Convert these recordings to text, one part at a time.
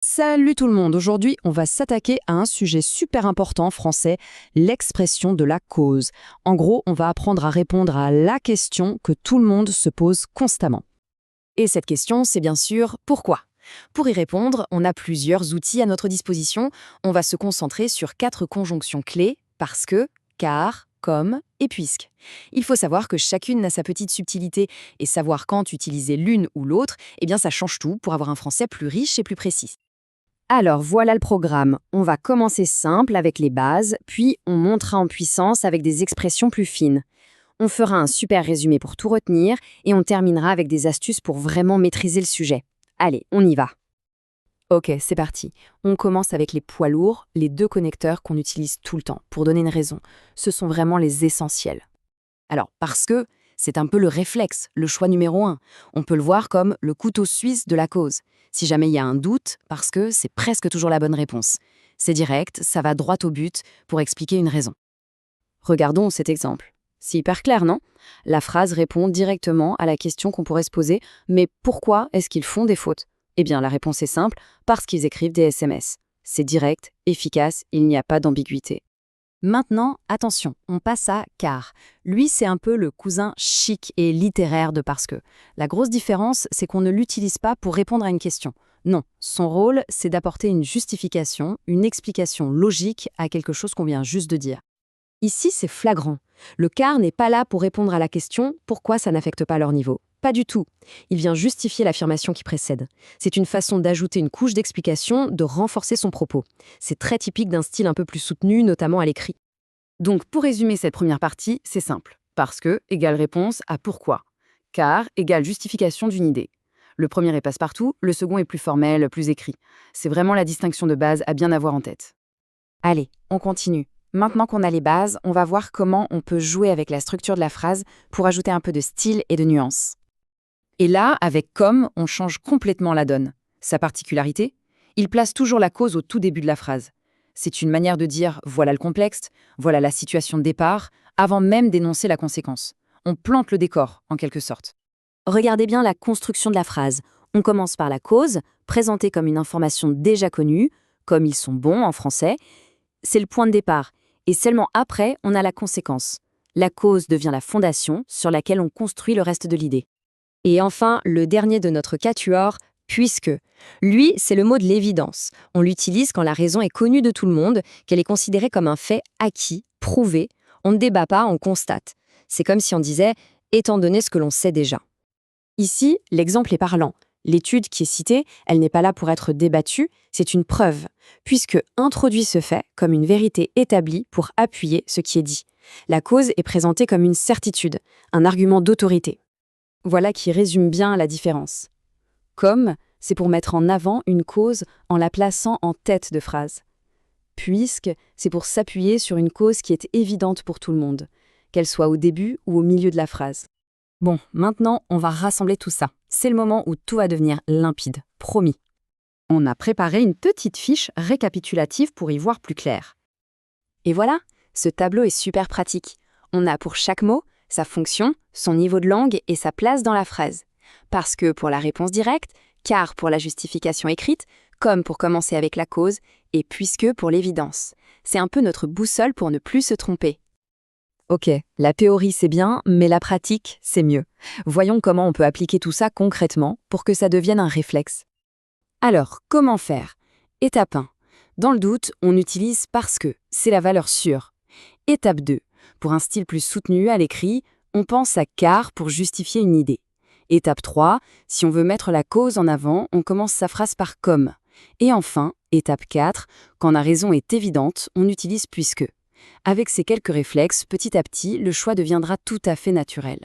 Salut tout le monde, aujourd'hui on va s'attaquer à un sujet super important en français, l'expression de la cause. En gros, on va apprendre à répondre à la question que tout le monde se pose constamment. Et cette question, c'est bien sûr pourquoi. Pour y répondre, on a plusieurs outils à notre disposition. On va se concentrer sur 4 conjonctions clés parce que, car, comme et puisque. Il faut savoir que chacune a sa petite subtilité et savoir quand utiliser l'une ou l'autre, eh bien ça change tout pour avoir un français plus riche et plus précis. Alors voilà le programme. On va commencer simple avec les bases, puis on montera en puissance avec des expressions plus fines. On fera un super résumé pour tout retenir et on terminera avec des astuces pour vraiment maîtriser le sujet. Allez, on y va. Ok, c'est parti. On commence avec les poids lourds, les 2 connecteurs qu'on utilise tout le temps, pour donner une raison. Ce sont vraiment les essentiels. Alors, parce que c'est un peu le réflexe, le choix numéro 1. On peut le voir comme le couteau suisse de la cause. Si jamais il y a un doute, parce que c'est presque toujours la bonne réponse. C'est direct, ça va droit au but pour expliquer une raison. Regardons cet exemple. C'est hyper clair, non? La phrase répond directement à la question qu'on pourrait se poser, mais pourquoi est-ce qu'ils font des fautes? Eh bien, la réponse est simple, parce qu'ils écrivent des SMS. C'est direct, efficace, il n'y a pas d'ambiguïté. Maintenant, attention, on passe à car. Lui, c'est un peu le cousin chic et littéraire de parce que. La grosse différence, c'est qu'on ne l'utilise pas pour répondre à une question. Non, son rôle, c'est d'apporter une justification, une explication logique à quelque chose qu'on vient juste de dire. Ici, c'est flagrant. Le car n'est pas là pour répondre à la question pourquoi ça n'affecte pas leur niveau. Pas du tout. Il vient justifier l'affirmation qui précède. C'est une façon d'ajouter une couche d'explication, de renforcer son propos. C'est très typique d'un style un peu plus soutenu, notamment à l'écrit. Donc, pour résumer cette première partie, c'est simple. Parce que égale réponse à pourquoi. Car égale justification d'une idée. Le premier est passe-partout, le second est plus formel, plus écrit. C'est vraiment la distinction de base à bien avoir en tête. Allez, on continue. Maintenant qu'on a les bases, on va voir comment on peut jouer avec la structure de la phrase pour ajouter un peu de style et de nuance. Et là, avec comme, on change complètement la donne. Sa particularité, il place toujours la cause au tout début de la phrase. C'est une manière de dire voilà le contexte, voilà la situation de départ, avant même d'énoncer la conséquence. On plante le décor, en quelque sorte. Regardez bien la construction de la phrase. On commence par la cause, présentée comme une information déjà connue, comme ils sont bons en français. C'est le point de départ. Et seulement après, on a la conséquence. La cause devient la fondation sur laquelle on construit le reste de l'idée. Et enfin, le dernier de notre quatuor, puisque. Lui, c'est le mot de l'évidence. On l'utilise quand la raison est connue de tout le monde, qu'elle est considérée comme un fait acquis, prouvé. On ne débat pas, on constate. C'est comme si on disait « étant donné ce que l'on sait déjà ». Ici, l'exemple est parlant. L'étude qui est citée, elle n'est pas là pour être débattue, c'est une preuve, puisque introduit ce fait comme une vérité établie pour appuyer ce qui est dit. La cause est présentée comme une certitude, un argument d'autorité. Voilà qui résume bien la différence. Comme, c'est pour mettre en avant une cause en la plaçant en tête de phrase. Puisque, c'est pour s'appuyer sur une cause qui est évidente pour tout le monde, qu'elle soit au début ou au milieu de la phrase. Bon, maintenant, on va rassembler tout ça. C'est le moment où tout va devenir limpide, promis. On a préparé une petite fiche récapitulative pour y voir plus clair. Et voilà, ce tableau est super pratique. On a pour chaque mot sa fonction, son niveau de langue et sa place dans la phrase. Parce que pour la réponse directe, car pour la justification écrite, comme pour commencer avec la cause, et puisque pour l'évidence. C'est un peu notre boussole pour ne plus se tromper. Ok, la théorie c'est bien, mais la pratique c'est mieux. Voyons comment on peut appliquer tout ça concrètement pour que ça devienne un réflexe. Alors, comment faire? Étape 1. Dans le doute, on utilise parce que, c'est la valeur sûre. Étape 2. Pour un style plus soutenu à l'écrit, on pense à car pour justifier une idée. Étape 3. Si on veut mettre la cause en avant, on commence sa phrase par comme. Et enfin, étape 4. Quand la raison est évidente, on utilise puisque. Avec ces quelques réflexes, petit à petit, le choix deviendra tout à fait naturel.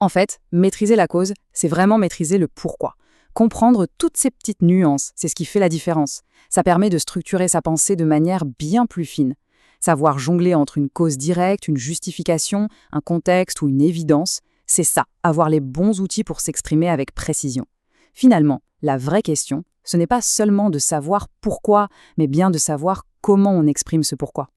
En fait, maîtriser la cause, c'est vraiment maîtriser le pourquoi. Comprendre toutes ces petites nuances, c'est ce qui fait la différence. Ça permet de structurer sa pensée de manière bien plus fine. Savoir jongler entre une cause directe, une justification, un contexte ou une évidence, c'est ça, avoir les bons outils pour s'exprimer avec précision. Finalement, la vraie question, ce n'est pas seulement de savoir pourquoi, mais bien de savoir comment on exprime ce pourquoi.